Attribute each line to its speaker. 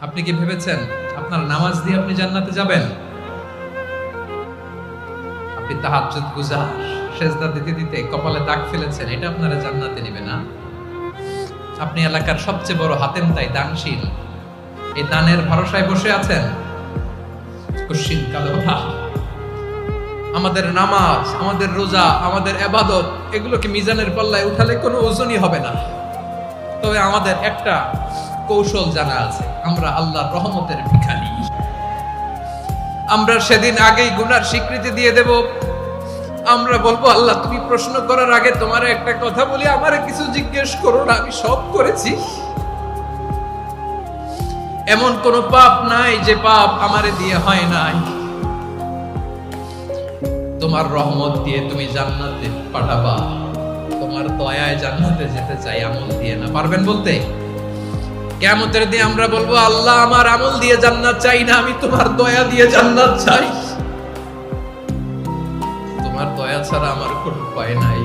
Speaker 1: আপনি কি ভেবেছেন আপনার নামাজ দিয়ে আপনি জান্নাতে যাবেন? আপনি তাহাজ্জুদ গুজার, সেজদা দিতে দিতে কপালে দাগ ফেলেছেন, এটা আপনারা জান্নাতে নেবে না। আপনি এলাকার সবচেয়ে বড় হাতেম তাই দানশীল, এই দানের ভরসায় বসে আছেন। কুশ্চিন কালো ভাব। আমাদের নামাজ, আমাদের রোজা, আমাদের ইবাদত, এগুলোকে মিজানের পাল্লায় উঠালে কোনো ওজনই হবে না। তবে আমাদের একটা কৌশল জানা আছে, আমরা আল্লাহর রহমতের ভিখারি। আমরা সেদিন আগেই গুনার স্বীকৃতি দিয়ে দেব। আমরা বলবো, আল্লাহ তুমি প্রশ্ন করার আগে তোমার একটা কথা বলি, আমারে কিছু জিজ্ঞেস করো না, আমি সব করেছি। এমন কোন পাপ নাই যে পাপ আমারে দিয়ে হয় নাই। তোমার রহমত দিয়ে তুমি জান্নাতে পাঠাবা, তোমার দয়ায় জান্নাতে যেতে চাই, আমল দিয়ে না। পারবেন বলতে? কিয়ামতের দিন আমরা বলবো, আল্লাহ আমার আমল দিয়ে জান্নাত চাই না, আমি তোমার দয়া দিয়ে জান্নাত চাই। তোমার দয়া ছাড়া আমার কোনো উপায় নাই।